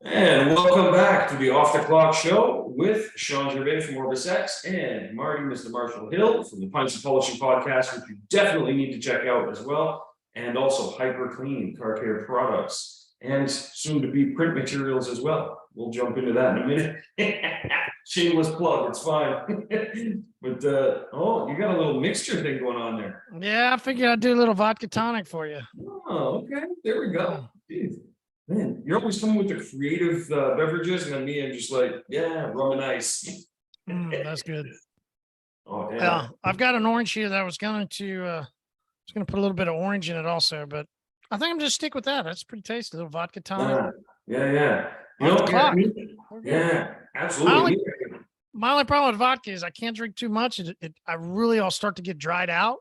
And welcome back to the Off the Clock Show with Shawn Gervais from OrbisX and Marty, Mr. Marshall Hill from the Pints of Polishing podcast, which you definitely need to check out as well. And also hyperClean car care products and soon to be print materials as well. We'll jump into that in a minute. Shameless plug, it's fine. But oh, you got a little mixture thing going on there. Yeah, I figured I'd do a little vodka tonic for you. Oh, okay. There we go. Jeez. Man, you're always coming with the creative beverages, and then me, I'm just like, yeah, rum and ice. That's good. Oh, yeah. Yeah, I've got an orange here that I was going to put a little bit of orange in it also, but I think I'm just stick with that. That's pretty tasty. A little vodka tonic. Yeah. You Off know, the clock. yeah, absolutely. My only problem with vodka is I can't drink too much. I'll start to get dried out,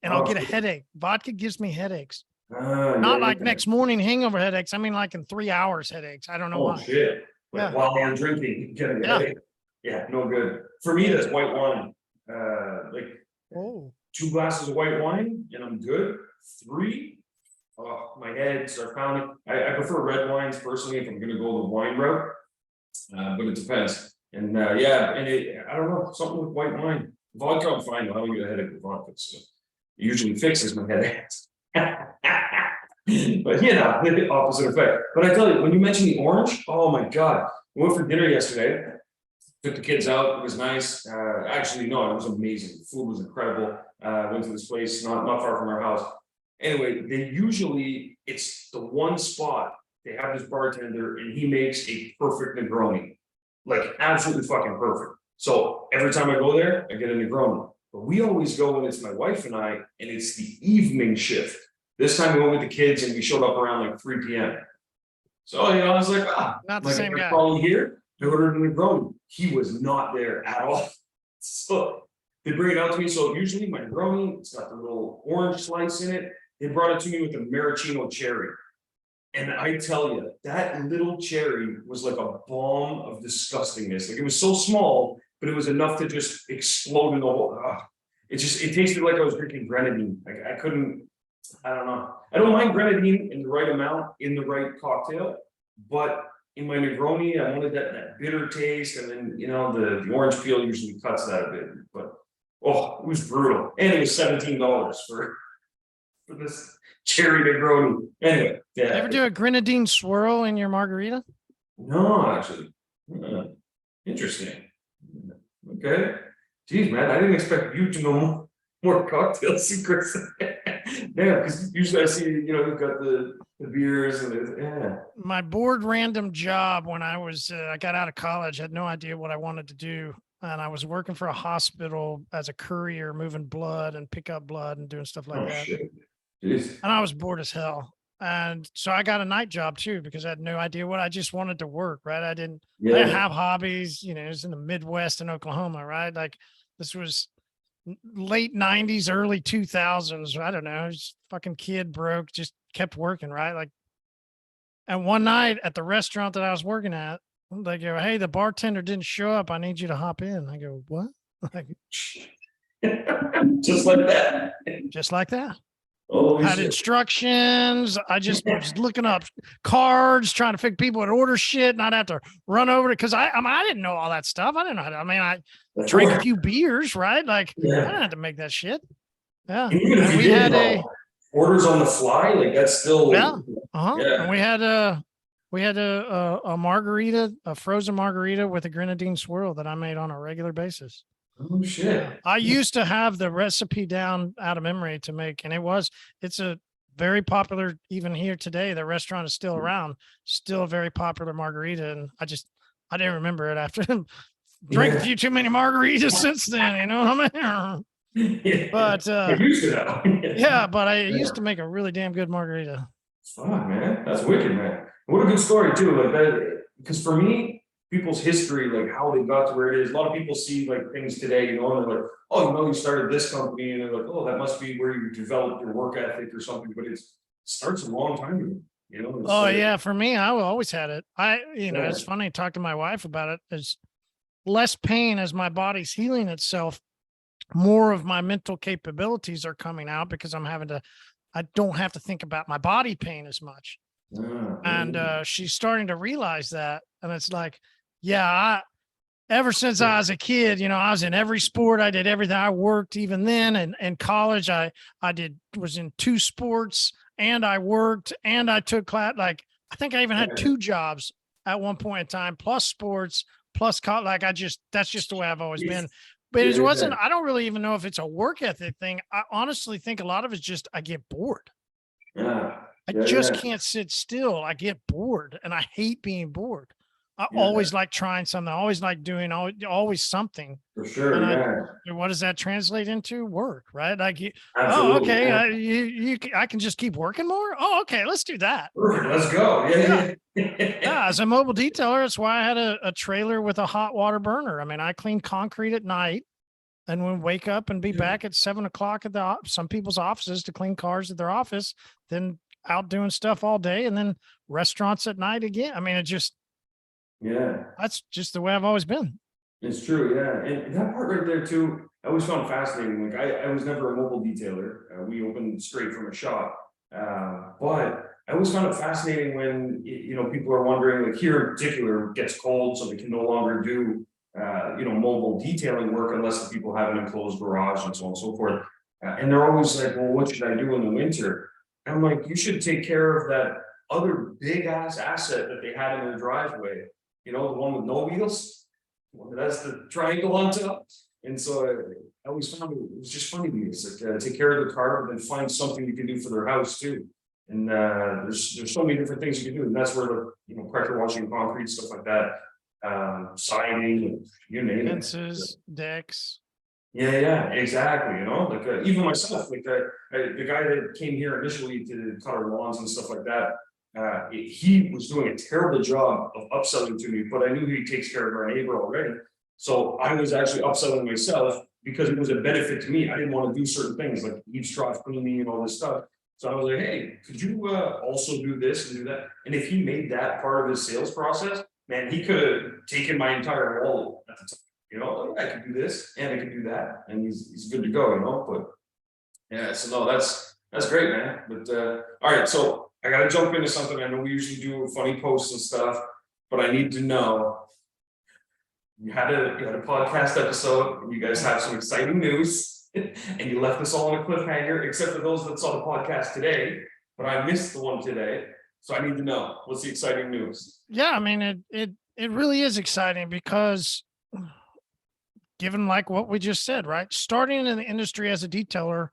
and I'll get a headache. Vodka gives me headaches. Not like next morning hangover headaches. I mean, like in 3 hours headaches. I don't know why. Oh shit! Like while I'm drinking, getting a headache. Yeah, no good. For me, that's white wine. Like 2 glasses of white wine, and I'm good. 3, oh, my head starts pounding. I prefer red wines personally if I'm going to go the wine route, but it depends. And I don't know, something with white wine. Vodka, I'm fine. I don't get a headache with vodka, so it usually fixes my headaches. But the opposite effect. But I tell you, when you mentioned the orange, oh my god, we went for dinner yesterday. Took the kids out. It was nice. Actually, no, it was amazing. The food was incredible. Went to this place not far from our house. Anyway, it's the one spot they have this bartender, and he makes a perfect Negroni, like absolutely fucking perfect. So every time I go there, I get a Negroni. But we always go when it's my wife and I, and it's the evening shift. This time we went with the kids and we showed up around like 3 p.m. So, I was like, not the same guy. Probably here. I ordered a Negroni. He was not there at all. So they bring it out to me. So usually my Negroni, it's got the little orange slice in it. They brought it to me with a maraschino cherry. And I tell you, that little cherry was like a bomb of disgustingness. Like it was so small, but it was enough to just explode in the whole. It tasted like I was drinking grenadine. I don't know. I don't mind grenadine in the right amount in the right cocktail, but in my Negroni, I wanted that bitter taste, and then the orange peel usually cuts that a bit. But it was brutal, and it was $17 for this cherry Negroni. Anyway, You ever do a grenadine swirl in your margarita? No, actually. Interesting. Okay. Geez, man, I didn't expect you to know more cocktail secrets. Yeah, because usually I see, you've got the beers and My bored random job when I got out of college, had no idea what I wanted to do. And I was working for a hospital as a courier, moving blood and pick up blood and doing stuff like that. Shit. Jeez. And I was bored as hell. And so I got a night job too, because I had no idea what I just wanted to work, right? I didn't have hobbies, it was in the Midwest in Oklahoma, right? Like this was late 90s, early 2000s. I don't know. Just fucking kid broke, just kept working, right? Like, and one night at the restaurant that I was working at, they go, "Hey, the bartender didn't show up. I need you to hop in." I go, "What?" Like, just like that. Just like that. Holy had shit. Instructions. I just was looking up cards, trying to figure people would order shit, and I'd have to run over it because I didn't know all that stuff. I didn't know how to. I mean, I drank a few beers, right? Like I didn't have to make that shit. Yeah, and we had orders on the fly, like that's still And we had a margarita, a frozen margarita with a grenadine swirl that I made on a regular basis. Oh shit. I used to have the recipe down out of memory to make, and it's a very popular, even here today. The restaurant is still around, still a very popular margarita. And I didn't remember it after drank a few too many margaritas since then, you know what I mean? But but I used to make a really damn good margarita. Fuck, man, that's wicked, man. What a good story too, like that, because for me, people's history, like how they got to where it is. A lot of people see like things today, and they're like, "Oh, you started this company," and they're like, "Oh, that must be where you developed your work ethic or something." But it starts a long time ago, For me, I always had it. It's funny. I talked to my wife about it. There's less pain as my body's healing itself. More of my mental capabilities are coming out because I don't have to think about my body pain as much. And she's starting to realize that. And it's like, yeah, ever since I was a kid, I was in every sport. I did everything. I worked even then. And in college, was in 2 sports, and I worked, and I took class. Like, I think I even had 2 jobs at one point in time, plus sports, plus college. Like, that's just the way I've always been. But it wasn't, I don't really even know if it's a work ethic thing. I honestly think a lot of it's just, I get bored. I just can't sit still. I get bored, and I hate being bored. I always like trying something. I always like doing always something. For sure. And what does that translate into? Work, right? Like, Absolutely. I can just keep working more. Oh, okay. Let's do that. Perfect. Let's go. Yeah. As a mobile detailer, that's why I had a trailer with a hot water burner. I mean, I clean concrete at night, and would wake up and be back at 7 o'clock at some people's offices to clean cars at their office, then out doing stuff all day, and then restaurants at night again. I mean, that's just the way I've always been. It's true. Yeah. And that part right there too, I always found fascinating. Like, I was never a mobile detailer. We opened straight from a shop. But I always found it fascinating when, people are wondering, like here in particular, it gets cold, so they can no longer do, mobile detailing work unless the people have an enclosed garage and so on and so forth. And they're always like, well, what should I do in the winter? And I'm like, you should take care of that other big ass asset that they had in their driveway. The one with no wheels. That's the triangle on top. And so I always found it was just funny to me. It's like, take care of the car, but then find something you can do for their house too. And there's so many different things you can do. And that's where pressure washing concrete, stuff like that, siding, you name it. Fences, decks. Yeah, exactly. Like even myself, like the guy that came here initially to cut our lawns and stuff like that. He was doing a terrible job of upselling to me, but I knew he takes care of our neighbor already. So I was actually upselling myself because it was a benefit to me. I didn't want to do certain things like eavesdrop cleaning and all this stuff. So I was like, hey, could you also do this and do that? And if he made that part of his sales process, man, he could have taken my entire wallet at the time. I could do this and I could do that, and he's good to go. But yeah, so no, that's great, man. But all right, so I gotta jump into something. I know we usually do funny posts and stuff, but I need to know. You had a podcast episode, and you guys have some exciting news, and you left us all on a cliffhanger, except for those that saw the podcast today. But I missed the one today, so I need to know what's the exciting news. Yeah, I mean it really is exciting because, given like what we just said, right? Starting in the industry as a detailer,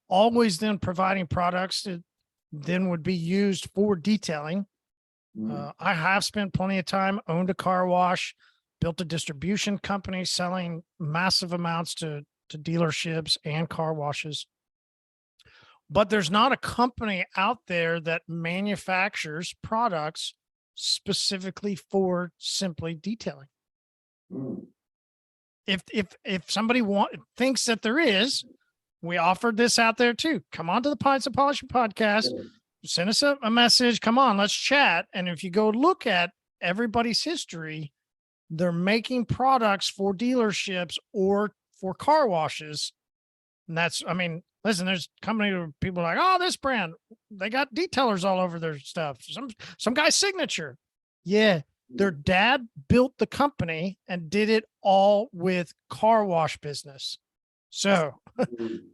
always then providing products that then would be used for detailing. I have spent plenty of time, owned a car wash, built a distribution company selling massive amounts to dealerships and car washes. But there's not a company out there that manufactures products specifically for simply detailing. If somebody thinks that there is, we offered this out there too. Come on to the Pints of Polishing podcast. Send us a message. Come on, let's chat. And if you go look at everybody's history, they're making products for dealerships or for car washes. And listen, there's company where people are like, oh, this brand, they got detailers all over their stuff. Some guy's signature. Yeah. Their dad built the company and did it all with car wash business. So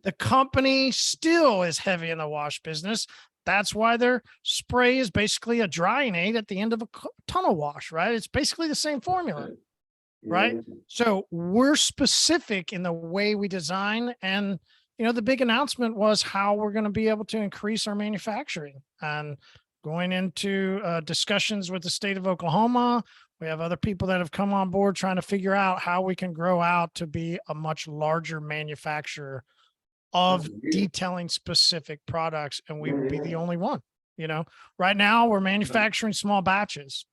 the company still is heavy in the wash business. That's why their spray is basically a drying aid at the end of a tunnel wash, right? It's basically the same formula, right? So we're specific in the way we design. And, the big announcement was how we're going to be able to increase our manufacturing, and going into discussions with the state of Oklahoma. We have other people that have come on board trying to figure out how we can grow out to be a much larger manufacturer of detailing specific products. And we will be the only one. Right now we're manufacturing small batches.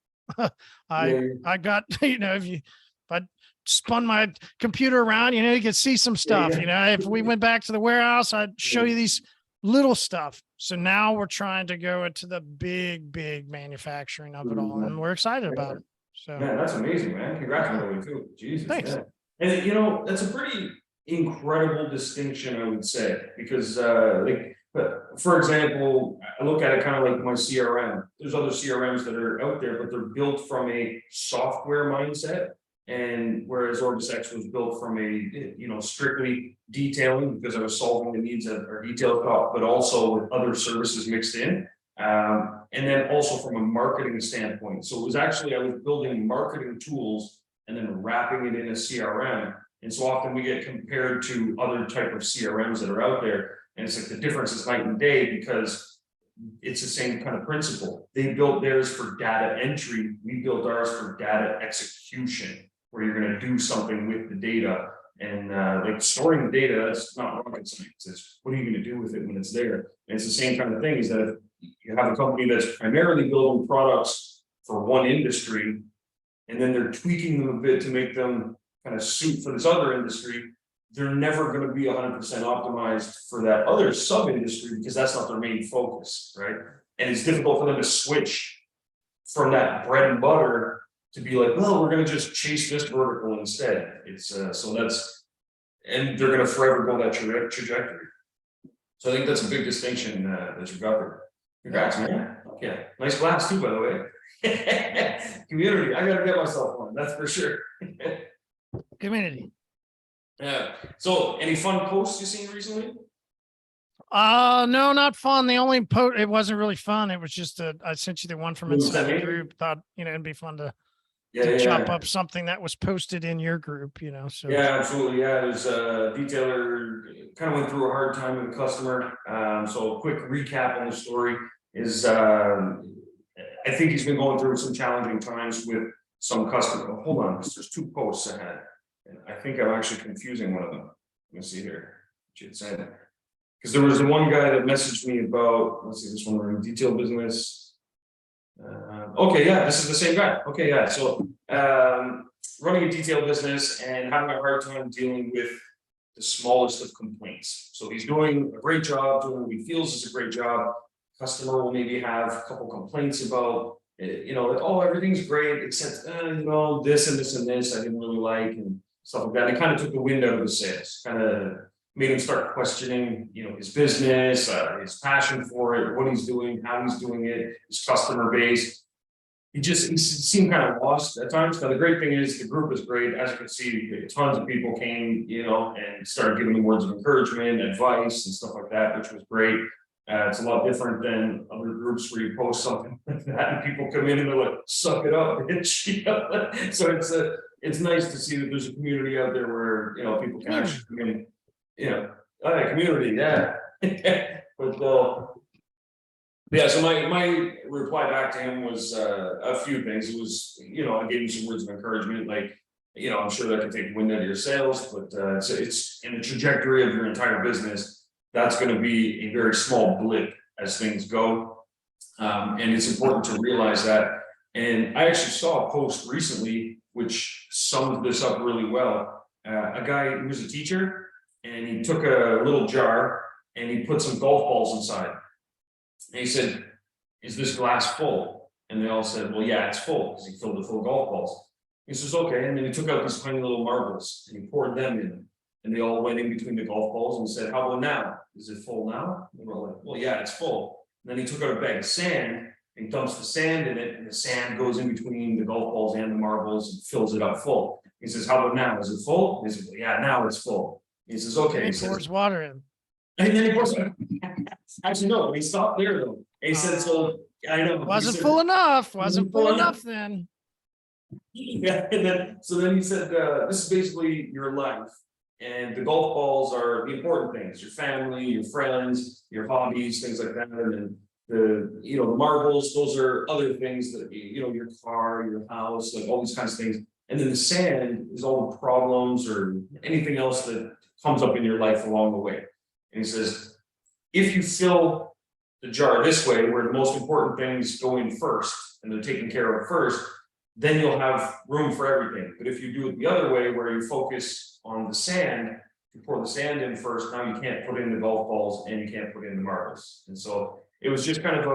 I got, if I spun my computer around, you could see some stuff. If we went back to the warehouse, I'd show you these little stuff. So now we're trying to go into the big manufacturing of it all, and we're excited about it. So man, that's amazing, man. Congratulations too. Jesus. Thanks. Man. And that's a pretty incredible distinction, I would say, because like But for example, I look at it kind of like my CRM. There's other CRMs that are out there, but they're built from a software mindset. And whereas OrbisX was built from a, strictly detailing, because I was solving the needs of our detail shop, but also with other services mixed in. And then also from a marketing standpoint. So it was actually, I was building marketing tools and then wrapping it in a CRM. And so often we get compared to other type of CRMs that are out there. And it's like the difference is night and day, because it's the same kind of principle. They built theirs for data entry. We built ours for data execution, where you're going to do something with the data. And like storing the data, that's not rocket science. It's what are you going to do with it when it's there? And it's the same kind of thing, is that if you have a company that's primarily building products for one industry, and then they're tweaking them a bit to make them kind of suit for this other industry, they're never going to be 100% optimized for that other sub industry, because that's not their main focus, right? And it's difficult for them to switch from that bread and butter to be like, well, we're going to just chase this vertical instead. It's so that's, and they're going to forever go that trajectory. So I think that's a big distinction that you've got there. Congrats, man. Okay, nice glass too, by the way. Community, I got to get myself one, that's for sure. Community. Yeah. So, any fun posts you seen recently? No, not fun. The only post, it wasn't really fun. It was just I sent you the one from inside the group. Thought, it'd be fun to chop up something that was posted in your group, so. Yeah, absolutely. Yeah, there's a detailer kind of went through a hard time with a customer. So a quick recap on the story is I think he's been going through some challenging times with some customer. Oh, hold on, there's 2 posts ahead. And I think I'm actually confusing one of them. Let me see here. Because there was the one guy that messaged me about, let's see, this one, we're in detail business. Okay, yeah, this is the same guy. Okay, yeah. So running a detail business and having a hard time dealing with the smallest of complaints. So he's doing a great job, doing what he feels is a great job. Customer will maybe have a couple complaints about, like, oh, everything's great, except, this and this and this I didn't really like, and stuff like that. It kind of took the wind out of his sails, kind of made him start questioning, his business, his passion for it, what he's doing, how he's doing it, his customer base. He seemed kind of lost at times. Now, the great thing is the group is great. As you can see, tons of people came, and started giving him words of encouragement, advice, and stuff like that, which was great. It's a lot different than other groups where you post something like that and people come in and they're like, suck it up, bitch. So it's nice to see that there's a community out there where, people can actually come in, community, yeah. But yeah, so my reply back to him was a few things. It was, I gave him some words of encouragement, like, I'm sure that can take wind out of your sails, but it's in the trajectory of your entire business. That's going to be a very small blip as things go. And it's important to realize that. And I actually saw a post recently, which summed this up really well. A guy who was a teacher, and he took a little jar and he put some golf balls inside. And he said, is this glass full? And they all said, well, yeah, it's full, because he filled it full of golf balls. He says, okay. And then he took out these tiny little marbles and he poured them in. And they all went in between the golf balls and said, how about now? Is it full now? And we're like, well, yeah, it's full. And then he took out a bag of sand and dumps the sand in it, and the sand goes in between the golf balls and the marbles and fills it up full. He says, how about now? Is it full? He says, well, yeah, now it's full. He says, okay. He pours water in. And then he pours water. Actually, no, he stopped there though. And he said, so I know. Wasn't full enough. Wasn't full enough then. Yeah, and then he said, this is basically your life. And the golf balls are the important things, your family, your friends, your hobbies, things like that. And the marbles, those are other things that, your car, your house, like all these kinds of things. And then the sand is all the problems or anything else that comes up in your life along the way. And he says, if you fill the jar this way, where the most important things go in first and they're taken care of first, then you'll have room for everything. But if you do it the other way, where you focus on the sand, you pour the sand in first, now you can't put in the golf balls and you can't put in the marbles. And so it was just kind of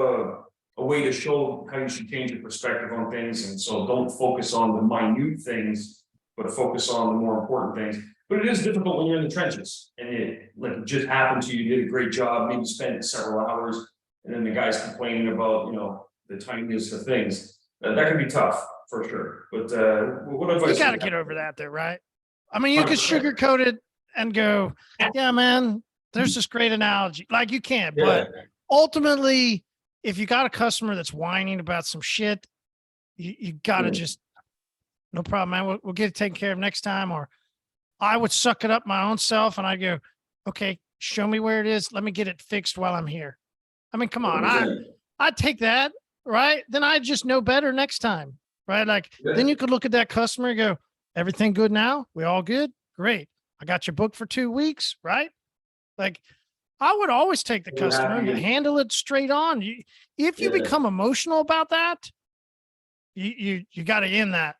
a way to show how you should change your perspective on things. And so don't focus on the minute things, but focus on the more important things. But it is difficult when you're in the trenches, and like it just happened to you, you did a great job, maybe spent several hours, and then the guy's complaining about, the tiniest of things. That can be tough for sure. But what advice? You got to get over that though, right? I mean, you could 100%. sugarcoat it and go, yeah, man, there's this great analogy. Like you can, but ultimately, if you got a customer that's whining about some shit, you got to just, no problem, man. We'll get it taken care of next time. Or I would suck it up my own self and I'd go, okay, show me where it is. Let me get it fixed while I'm here. I mean, come on. I'd take that, right? Then I just know better next time, right? Like, then you could look at that customer and go, everything good now? We all good? Great. I got your book for 2 weeks, right? Like, I would always take the customer and handle it straight on. If you become emotional about that, you got to end that.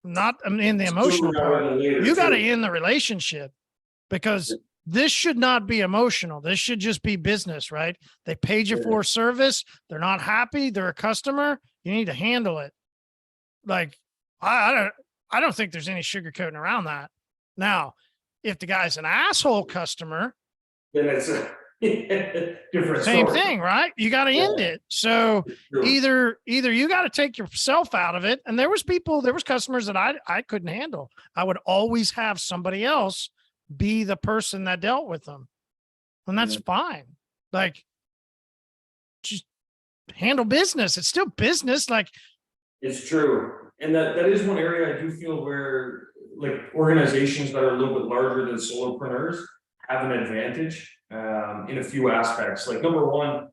Not in the emotional part. You got to end the relationship, because this should not be emotional. This should just be business, right? They paid you for a service. They're not happy. They're a customer. You need to handle it. Like, I don't think there's any sugarcoating around that. Now, if the guy's an asshole customer, then it's a different same story. thing, right? You got to end it. So either you got to take yourself out of it. And there was customers that I couldn't handle. I would always have somebody else be the person that dealt with them. And that's fine. Like, just handle business. It's still business. Like, it's true. And that is one area I do feel where, like, organizations that are a little bit larger than solopreneurs have an advantage in a few aspects. Like, number one,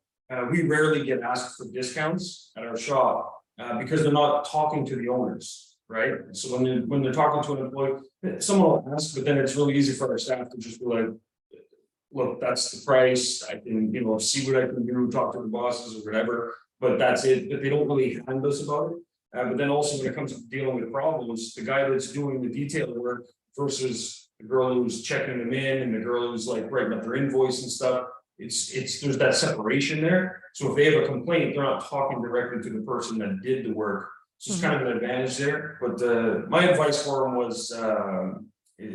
we rarely get asked for discounts at our shop because they're not talking to the owners, right? So when they're talking to an employee, someone will ask, but then it's really easy for our staff to just be like, look, that's the price. I can, see what I can do, talk to the bosses or whatever, but that's it. But they don't really hand us about it. But then also when it comes to dealing with problems, the guy that's doing the detail work versus the girl who's checking them in and the girl who's like writing up their invoice and stuff, there's that separation there. So if they have a complaint, they're not talking directly to the person that did the work. So it's kind of an advantage there. But my advice for them was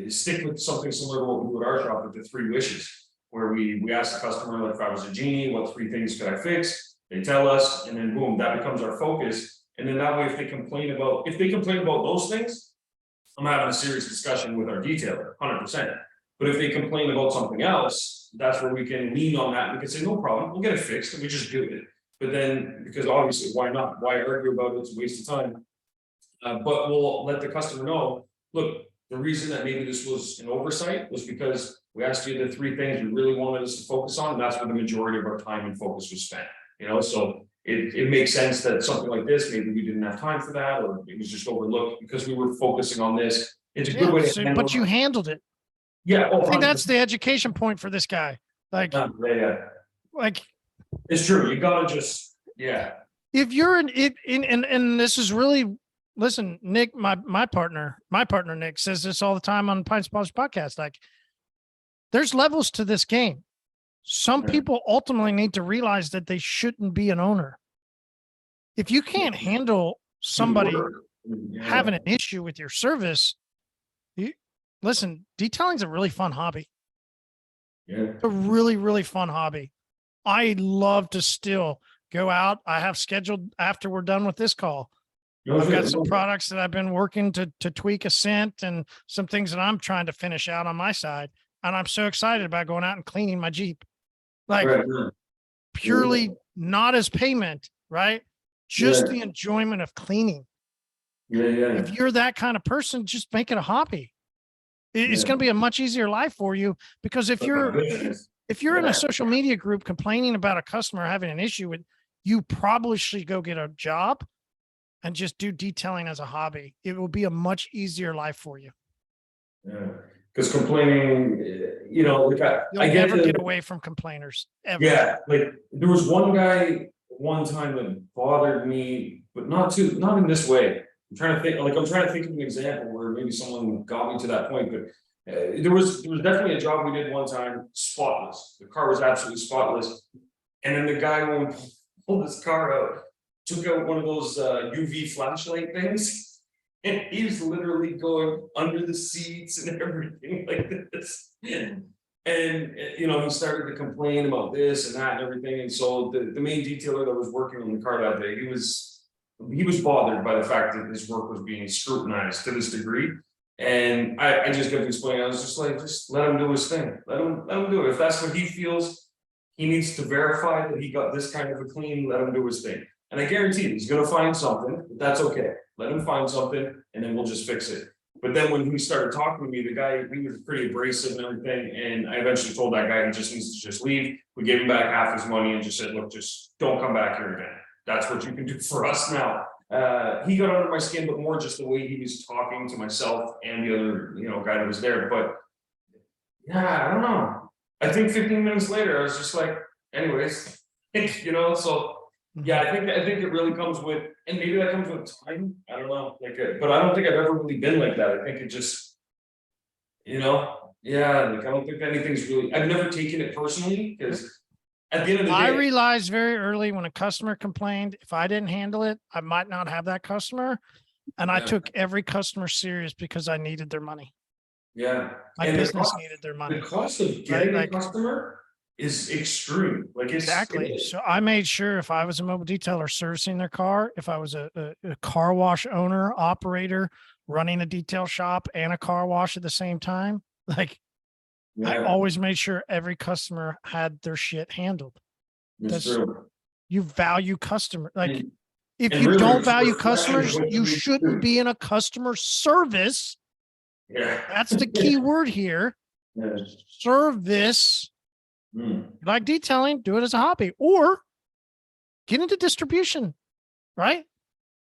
stick with something similar to what we do at our shop with the 3 wishes, where we ask the customer, like, if I was a genie, what 3 things could I fix? They tell us, and then boom, that becomes our focus. And then that way, if they complain about those things, I'm having a serious discussion with our detailer, 100%. But if they complain about something else, that's where we can lean on that. We can say, no problem, we'll get it fixed, and we just do it. But then, because obviously, why not? Why argue about it? It's a waste of time. But we'll let the customer know, look, the reason that maybe this was an oversight was because we asked you the 3 things you really wanted us to focus on, and that's where the majority of our time and focus was spent. So it makes sense that something like this, maybe we didn't have time for that, or it was just overlooked because we were focusing on this. It's a good way to handle it. But you handled it. Yeah. I think that's the education point for this guy. Like, like, it's true. You gotta just, if you're and this is really, listen, Nick, my partner Nick says this all the time on Pine Sponsors podcast. Like, there's levels to this game. Some people ultimately need to realize that they shouldn't be an owner. If you can't handle somebody having an issue with your service, listen, detailing is a really fun hobby. It's a really, really fun hobby. I love to still go out. I have scheduled after we're done with this call. I've got some products that I've been working to tweak a scent and some things that I'm trying to finish out on my side. And I'm so excited about going out and cleaning my Jeep. Like, purely not as payment, right? Just the enjoyment of cleaning. If you're that kind of person, just make it a hobby. It's going to be a much easier life for you, because if you're in a social media group complaining about a customer having an issue with, you probably should go get a job and just do detailing as a hobby. It will be a much easier life for you. Because complaining, like You'll never get away from complainers ever. Yeah, like there was one guy one time that bothered me, but not in this way. I'm trying to think of an example where maybe someone got me to that point, but there was definitely a job we did one time, spotless. The car was absolutely spotless, and then the guy, when we pulled his car out, took out one of those UV flashlight things. And he's literally going under the seats and everything like this. And, he started to complain about this and that and everything. And so the main detailer that was working on the car that day, he was bothered by the fact that his work was being scrutinized to this degree. And I just kept explaining, I was just like, just let him do his thing. Let him do it. If that's what he feels he needs to verify that he got this kind of a clean, let him do his thing. And I guarantee he's gonna find something, but that's okay. Let him find something and then we'll just fix it. But then when he started talking to me, the guy, he was pretty abrasive and everything. And I eventually told that guy he just needs to just leave. We gave him back half his money and just said, look, just don't come back here again. That's what you can do for us now. He got under my skin, but more just the way he was talking to myself and the other, guy that was there. But yeah, I don't know. I think 15 minutes later, I was just like, anyways, so yeah, I think it really comes with, and maybe that comes with time. I don't know, but I don't think I've ever really been like that. I think it just, yeah, I don't think anything's really. I've never taken it personally because at the end of the day, I realized very early when a customer complained, if I didn't handle it, I might not have that customer, and I took every customer serious because I needed their money. Yeah, my and business needed their money. The cost of getting a customer is extreme. Exactly. So I made sure if I was a mobile detailer servicing their car, if I was a car wash owner, operator, running a detail shop and a car wash at the same time, I always made sure every customer had their shit handled. You value customer. If you really don't value customers, you shouldn't be in a customer service. Yeah. That's the key word here. Service. Like detailing, do it as a hobby or get into distribution, right?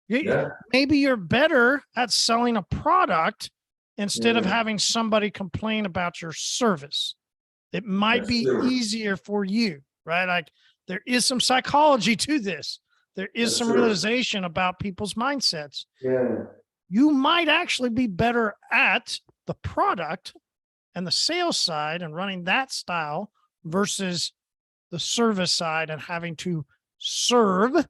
Maybe you're better at selling a product instead of having somebody complain about your service. It might be easier for you, right? There is some psychology to this. There is some realization about people's mindsets. Yeah. You might actually be better at the product and the sales side and running that style versus the service side and having to serve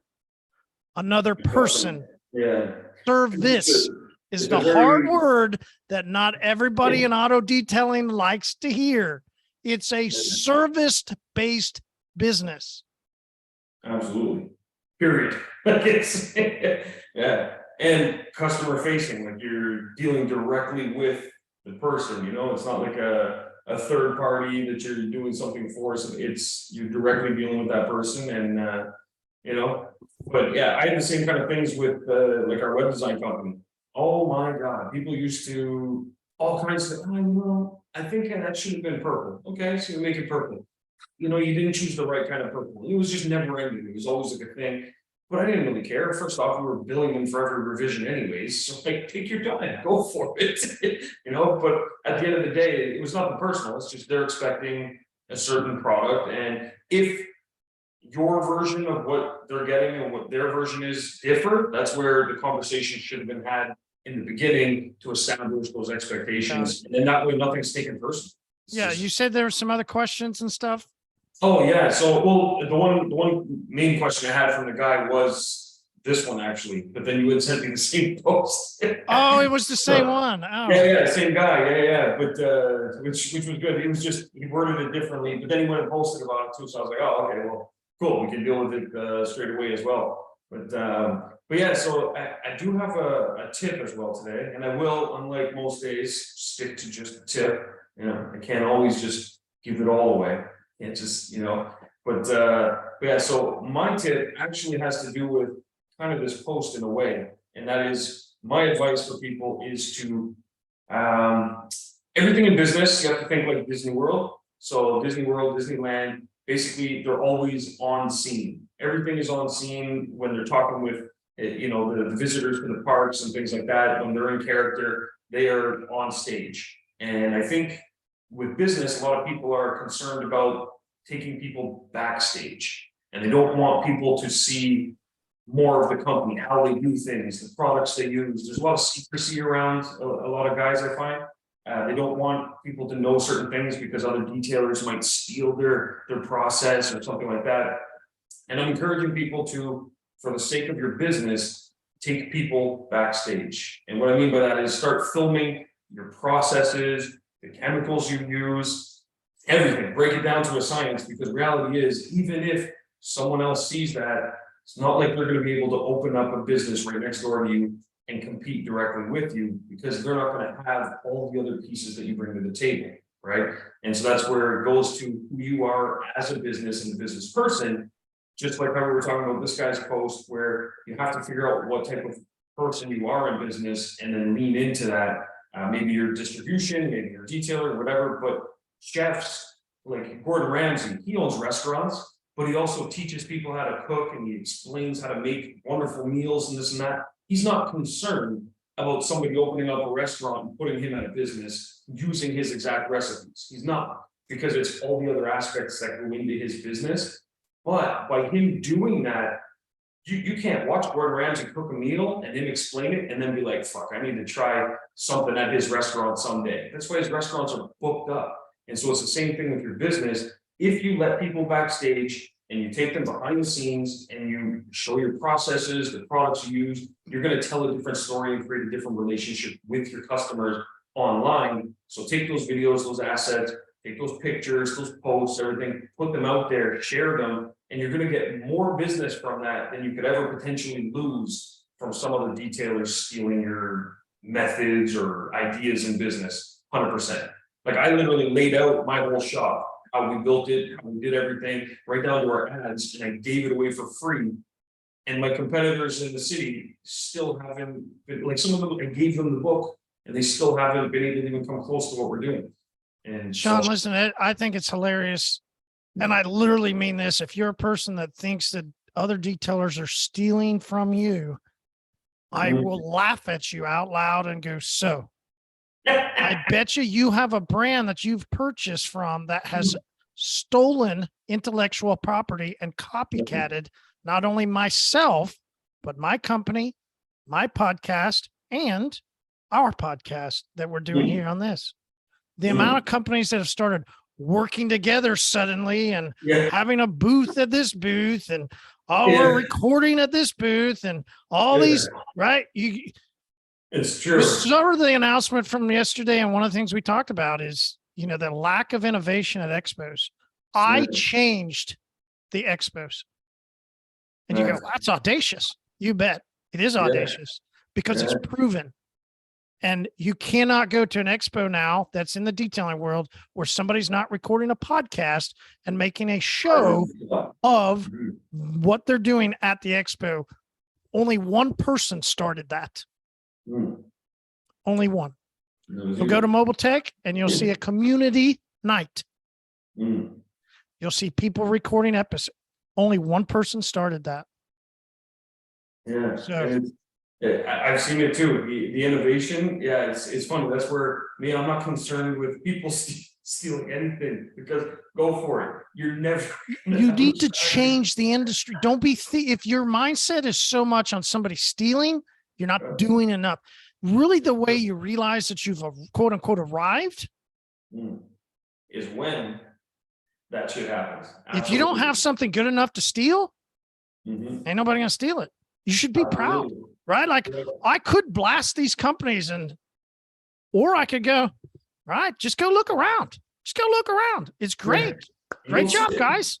another person. Yeah. Service is the hard word that not everybody in auto detailing likes to hear. It's a service-based business. Absolutely. Period. Yeah. And customer facing, you're dealing directly with the person, it's not like a third party that you're doing something for. So you're directly dealing with that person. And, but yeah, I had the same kind of things with our web design company. Oh my God. People used to all kinds of, I think that should have been purple. Okay. So you make it purple. You didn't choose the right kind of purple. It was just never ending. It was always a thing. But I didn't really care. First off, we were billing them for every revision anyways. So take your time, go for it. But at the end of the day, it was nothing personal. It's just they're expecting a certain product. And if your version of what they're getting and what their version is differ, that's where the conversation should have been had in the beginning to establish those expectations. And then that way nothing's taken personal. You said there were some other questions and stuff. Oh yeah, so the one main question I had from the guy was this one actually, but then you would send me the same post. Oh, it was the same one. Oh. Yeah, same guy, yeah. But which was good. He worded it differently, but then he went and posted about it too. So I was like, oh, okay, well, cool. We can deal with it straight away as well. But yeah, so I do have a tip as well today, and I will, unlike most days, stick to just a tip. I can't always just give it all away. Can't just, but yeah, so my tip actually has to do with kind of this post in a way, and that is my advice for people is to everything in business, you have to think like Disney World. So Disney World, Disneyland, basically they're always on scene. Everything is on scene when they're talking with the visitors to the parks and things like that. When they're in character, they are on stage. And I think with business, a lot of people are concerned about taking people backstage, and they don't want people to see more of the company, how they do things, the products they use. There's a lot of secrecy around a lot of guys, I find. They don't want people to know certain things because other detailers might steal their process or something like that. And I'm encouraging people to, for the sake of your business, take people backstage. And what I mean by that is start filming your processes, the chemicals you use, everything, break it down to a science, because reality is, even if someone else sees that, it's not like they're gonna be able to open up a business right next door to you and compete directly with you, because they're not gonna have all the other pieces that you bring to the table, right? And so that's where it goes to who you are as a business and a business person. Just like how we were talking about this guy's post, where you have to figure out what type of person you are in business and then lean into that. Maybe your distribution, maybe your detailer, whatever, but chefs like Gordon Ramsay, he owns restaurants, but he also teaches people how to cook, and he explains how to make wonderful meals and this and that. He's not concerned about somebody opening up a restaurant and putting him out of business using his exact recipes. He's not, because it's all the other aspects that go into his business. But by him doing that, you can't watch Gordon Ramsay cook a meal and him explain it and then be like, fuck, I need to try something at his restaurant someday. That's why his restaurants are booked up. And so it's the same thing with your business. If you let people backstage and you take them behind the scenes and you show your processes, the products you use, you're going to tell a different story and create a different relationship with your customers online. So take those videos, those assets, take those pictures, those posts, everything, put them out there, share them, and you're going to get more business from that than you could ever potentially lose from some other detailers stealing your methods or ideas in business. 100%. Like, I literally laid out my whole shop, how we built it, how we did everything, right down to our ads, and I gave it away for free. And my competitors in the city still haven't been, like, some of them, I gave them the book and they still haven't been able to even come close to what we're doing. And Shawn, listen, I think it's hilarious. And I literally mean this. If you're a person that thinks that other detailers are stealing from you, I will laugh at you out loud and go, so I bet you have a brand that you've purchased from that has stolen intellectual property and copycatted not only myself, but my company, my podcast, and our podcast that we're doing here on this. The amount of companies that have started working together suddenly and having a booth at this booth, and we're recording at this booth, and all these, right? It's true. You saw the announcement from yesterday, and one of the things we talked about is, the lack of innovation at expos. I changed the expos. And you go, that's audacious. You bet. It is audacious because it's proven. And you cannot go to an expo now that's in the detailing world where somebody's not recording a podcast and making a show of what they're doing at the expo. Only one person started that. Only one. You'll go to Mobile Tech and you'll see a community night. You'll see people recording episodes. Only one person started that. Yeah. So, I've seen it too. The innovation. Yeah, it's funny. That's where I'm not concerned with people stealing anything, because go for it. You're never. You need to change the industry. Don't be if your mindset is so much on somebody stealing, you're not doing enough. Really, the way you realize that you've quote unquote arrived is when that shit happens. Absolutely. If you don't have something good enough to steal, ain't nobody gonna steal it. You should be proud, right? Like, I could blast these companies or I could go, right, just go look around. Just go look around. It's great. Great job, guys.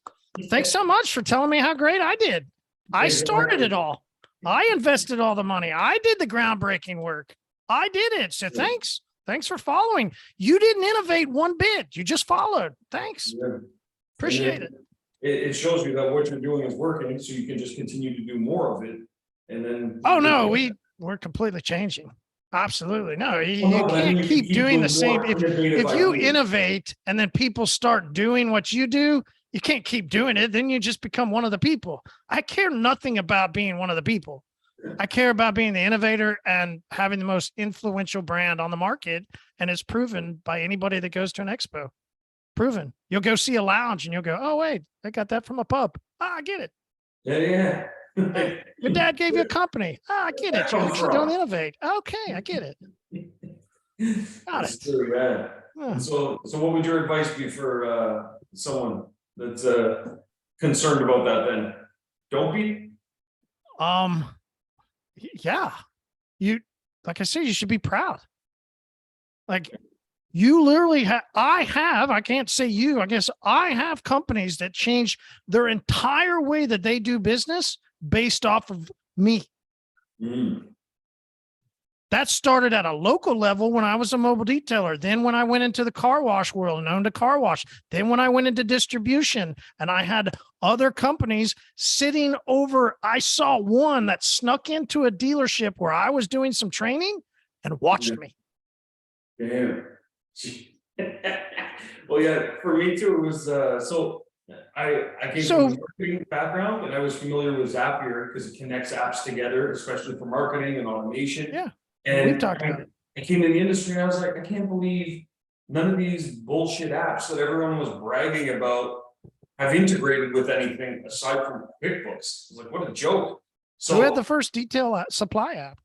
Thanks so much for telling me how great I did. I started it all. I invested all the money. I did the groundbreaking work. I did it. So thanks. Thanks for following. You didn't innovate one bit. You just followed. Thanks. Appreciate it. It shows you that what you're doing is working, so you can just continue to do more of it. And then we're completely changing. Absolutely. No, you can't keep doing the same. If you innovate and then people start doing what you do, you can't keep doing it. Then you just become one of the people. I care nothing about being one of the people. I care about being the innovator and having the most influential brand on the market. And it's proven by anybody that goes to an expo. Proven. You'll go see a lounge and you'll go, oh, wait, I got that from a pub. I get it. Yeah. Your dad gave you a company. I get it. You actually don't innovate. Okay, I get it. Got it. True, yeah. So what would your advice be for someone that's concerned about that then? Don't be? Yeah. Like I said, you should be proud. Like, You literally I can't say you, I guess I have companies that change their entire way that they do business based off of me. That started at a local level when I was a mobile detailer. Then when I went into the car wash world and owned a car wash, then when I went into distribution and I had other companies sitting over, I saw one that snuck into a dealership where I was doing some training and watched me. Damn. Well, yeah, for me too, it was, so I came from a marketing background and I was familiar with Zapier because it connects apps together, especially for marketing and automation. Yeah. And we've talked about it. I came in the industry and I was like, I can't believe none of these bullshit apps that everyone was bragging about have integrated with anything aside from QuickBooks. I was like, what a joke. So who had the first detail supply app?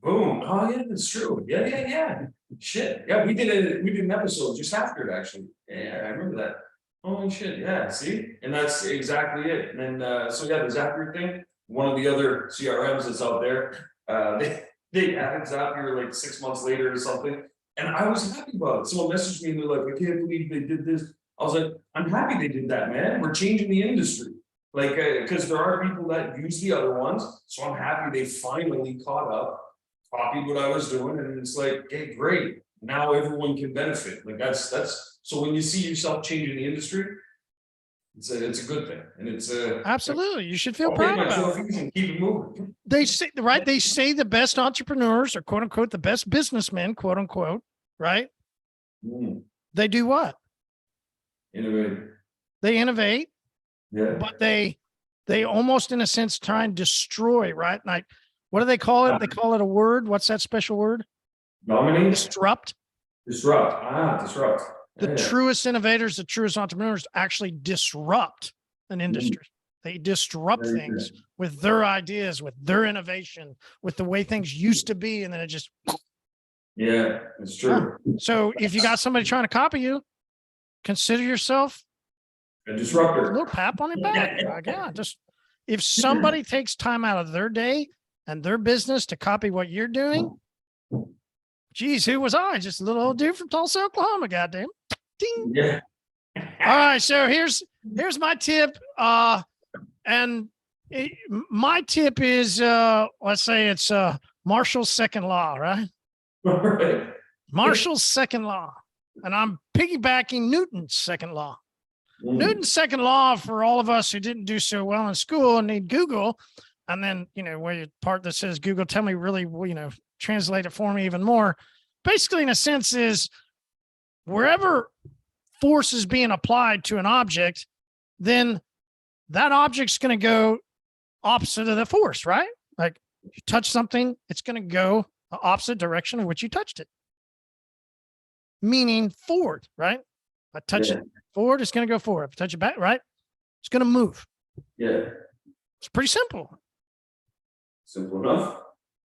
Boom. Oh yeah, that's true. Yeah. Shit. Yeah, we did an episode just after it actually. Yeah, I remember that. Holy shit, yeah, see? And that's exactly it. And then so yeah, the Zapier thing, one of the other CRMs that's out there, they added Zapier like 6 months later or something. And I was happy about it. Someone messaged me and they're like, I can't believe they did this. I was like, I'm happy they did that, man. We're changing the industry. Like, because there are people that use the other ones. So I'm happy they finally caught up, copied what I was doing. And it's like, hey, great. Now everyone can benefit. Like that's, so when you see yourself changing the industry, it's a good thing. And it's absolutely, you should feel proud about it. And keep it moving. They say, right? They say the best entrepreneurs are quote unquote the best businessmen, quote unquote, right? They do what? Innovate. They innovate. Yeah. But they almost in a sense try and destroy, right? Like, what do they call it? They call it a word. What's that special word? Dominate. Disrupt. Disrupt. The truest innovators, the truest entrepreneurs actually disrupt an industry. They disrupt things with their ideas, with their innovation, with the way things used to be. And then it just. Yeah, it's true. So if you got somebody trying to copy you, consider yourself a disruptor. A little pap on the back. Yeah, just if somebody takes time out of their day and their business to copy what you're doing, geez, who was I? Just a little old dude from Tulsa, Oklahoma. Goddamn. Ding. Yeah. All right, so here's my tip. And my tip is let's say it's Marshall's second law, right? All right. Marshall's second law, and I'm piggybacking Newton's second law. Newton's second law, for all of us who didn't do so well in school and need Google, and then, where your part that says Google, tell me really, translate it for me even more. Basically, in a sense, is wherever force is being applied to an object, then that object's going to go opposite of the force, right? Like you touch something, it's going to go the opposite direction of which you touched it. Meaning forward, right? If I touch it forward, it's going to go forward. If I touch it back, right? It's going to move. Yeah. It's pretty simple. Simple enough.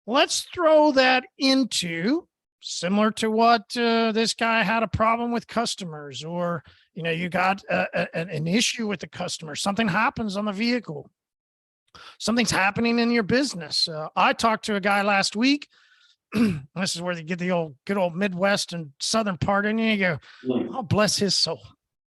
Let's throw that into similar to what this guy had a problem with customers, or, you got an issue with the customer. Something happens on the vehicle. Something's happening in your business. I talked to a guy last week. This is where you get the good old Midwest and Southern part in you. You go, oh, bless his soul,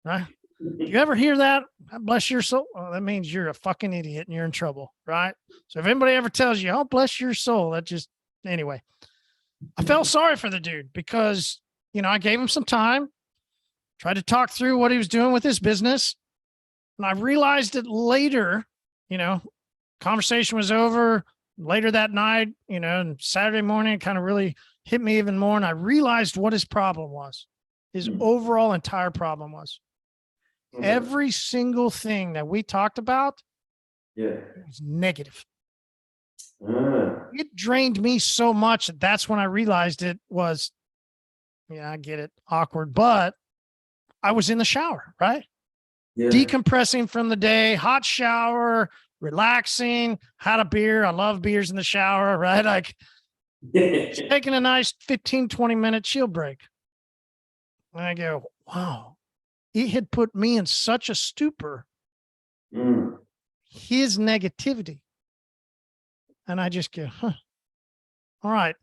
right? You ever hear that? Bless your soul. Well, that means you're a fucking idiot and you're in trouble, right? So if anybody ever tells you, oh, bless your soul, that just, anyway, I felt sorry for the dude because, I gave him some time, tried to talk through what he was doing with his business. And I realized it later, conversation was over. Later that night, and Saturday morning, it kind of really hit me even more. And I realized what his problem was. His overall entire problem was. Every single thing that we talked about was negative. It drained me so much that that's when I realized it was, I get it, awkward, but I was in the shower, right? Decompressing from the day, hot shower, relaxing, had a beer. I love beers in the shower, right? Like taking a nice 15, 20-minute chill break. And I go, wow, it had put me in such a stupor, his negativity. And I just go, all right.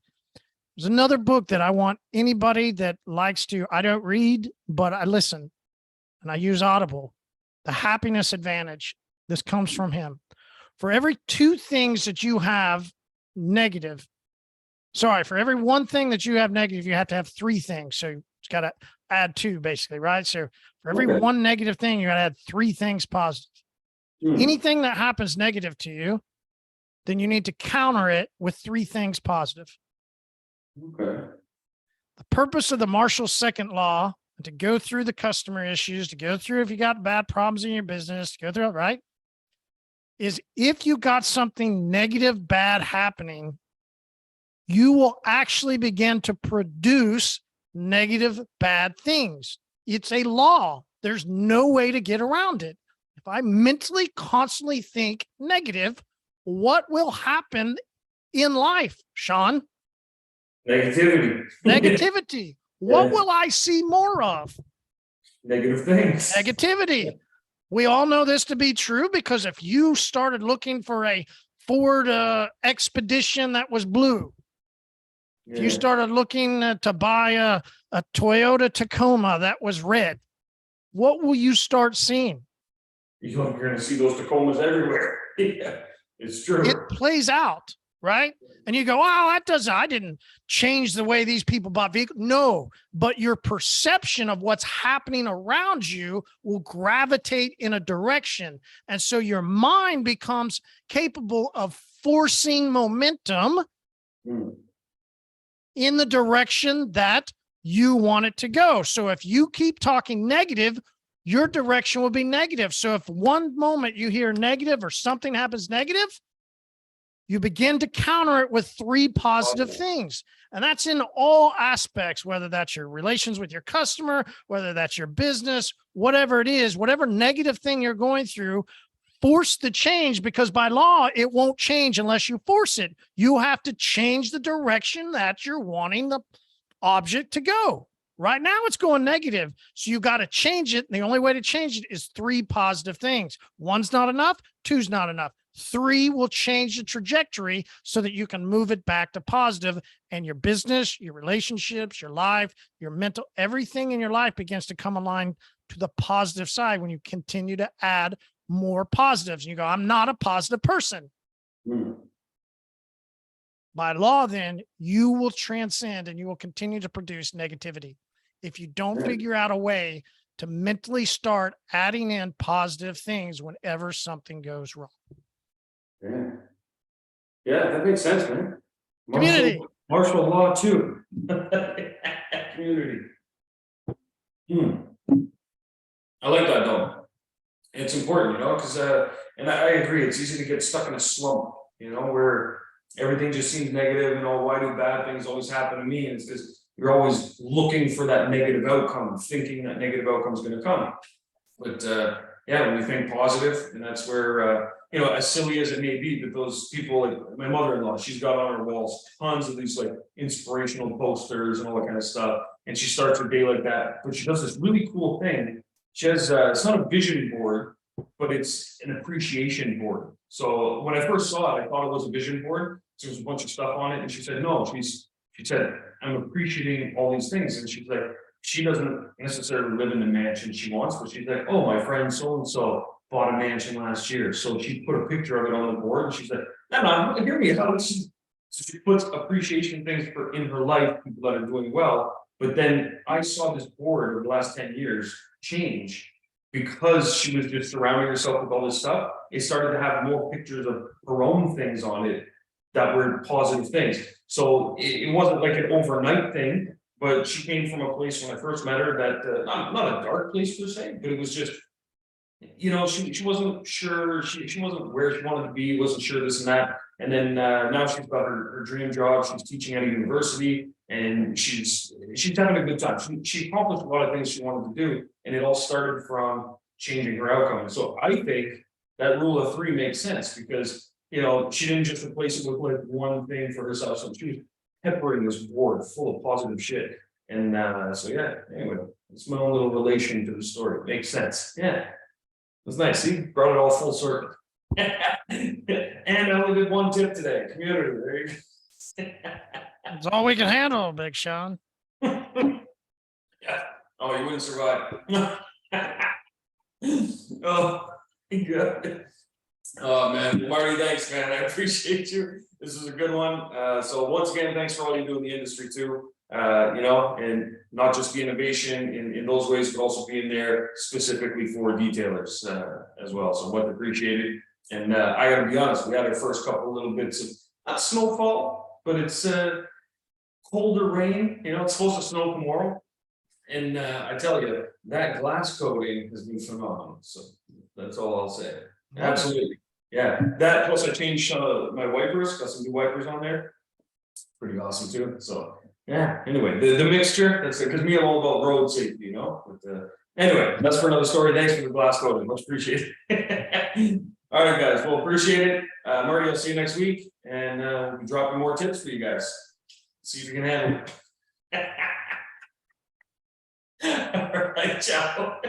There's another book that I want anybody that likes to, I don't read, but I listen and I use Audible, The Happiness Advantage. This comes from him. For every 2 things that you have negative, for every 1 thing that you have negative, you have to have 3 things. So it's got to add 2 basically, right? So for every 1 negative thing, you got to add 3 things positive. Anything that happens negative to you, then you need to counter it with 3 things positive. Okay. The purpose of the Marshall's second law, to go through the customer issues, to go through if you got bad problems in your business, to go through it, right? Is if you got something negative, bad happening, you will actually begin to produce negative, bad things. It's a law. There's no way to get around it. If I mentally constantly think negative, what will happen in life, Shawn? Negativity. Negativity. What will I see more of? Negative things. Negativity. We all know this to be true because if you started looking for a Ford Expedition that was blue, if you started looking to buy a Toyota Tacoma that was red, what will you start seeing? You're going to see those Tacomas everywhere. Yeah, it's true. It plays out, right? And you go, oh, I didn't change the way these people bought vehicles. No, but your perception of what's happening around you will gravitate in a direction. And so your mind becomes capable of forcing momentum in the direction that you want it to go. So if you keep talking negative, your direction will be negative. So if one moment you hear negative or something happens negative, you begin to counter it with 3 positive things. And that's in all aspects, whether that's your relations with your customer, whether that's your business, whatever it is, whatever negative thing you're going through, force the change, because by law, it won't change unless you force it. You have to change the direction that you're wanting the object to go. Right now it's going negative. So you got to change it. And the only way to change it is 3 positive things. 1's not enough. 2's not enough. 3 will change the trajectory so that you can move it back to positive, and your business, your relationships, your life, your mental, everything in your life begins to come aligned to the positive side when you continue to add more positives. And you go, I'm not a positive person. By law, then you will transcend and you will continue to produce negativity. If you don't figure out a way to mentally start adding in positive things whenever something goes wrong. Yeah, that makes sense, man. Community. Martial law too. Community. I like that though. It's important, because and I agree, it's easy to get stuck in a slump, where everything just seems negative, why do bad things always happen to me? And it's because you're always looking for that negative outcome, thinking that negative outcome is going to come. But when you think positive, and that's where as silly as it may be, but those people, like my mother-in-law, she's got on her walls tons of these like inspirational posters and all that kind of stuff, and she starts her day like that. But she does this really cool thing. She has it's not a vision board, but it's an appreciation board. So when I first saw it, I thought it was a vision board. So there's a bunch of stuff on it, and she said, no, she said, I'm appreciating all these things. And she's like, she doesn't necessarily live in the mansion she wants, but she's like, oh, my friend so-and-so bought a mansion last year. So she put a picture of it on the board, and she's like, no, hear me out. So she puts appreciation things in her life, people that are doing well. But then I saw this board over the last 10 years change because she was just surrounding herself with all this stuff. It started to have more pictures of her own things on it that were positive things. So it wasn't like an overnight thing, but she came from a place when I first met her that not a dark place per se, but it was just, she wasn't sure, she wasn't where she wanted to be, wasn't sure this and that. And then now she's got her dream job. She's teaching at a university, and she's having a good time. She accomplished a lot of things she wanted to do, and it all started from changing her outcome. So I think that rule of 3 makes sense, because she didn't just replace it with like one thing for herself. So she was peppering this board full of positive shit. And anyway, it's my own little relation to the story. It makes sense. Yeah. It was nice. See, brought it all full circle. And I only did one tip today. Community. There you go. It's all we can handle, Big Sean. Yeah. Oh, you wouldn't survive. Oh, good. Oh man, Marty, thanks, man. I appreciate you. This was a good one. So once again, thanks for all you do in the industry too. You know, and not just the innovation in those ways, but also being there specifically for detailers as well. So much appreciated. And I gotta be honest, we had our first couple little bits of not snowfall, but it's colder rain. You know, it's supposed to snow tomorrow. And I tell you, that glass coating has been phenomenal. So that's all I'll say. Absolutely. Yeah. That plus I changed my wipers, got some new wipers on there. Pretty awesome too. So yeah. Anyway, the mixture, that's it. Because me, I'm all about road safety, you know. But anyway, that's for another story. Thanks for the glass coating. Much appreciated. All right, guys. Well, appreciate it. Marty, I'll see you next week. And we'll be dropping more tips for you guys. See if you can handle it. All right, ciao.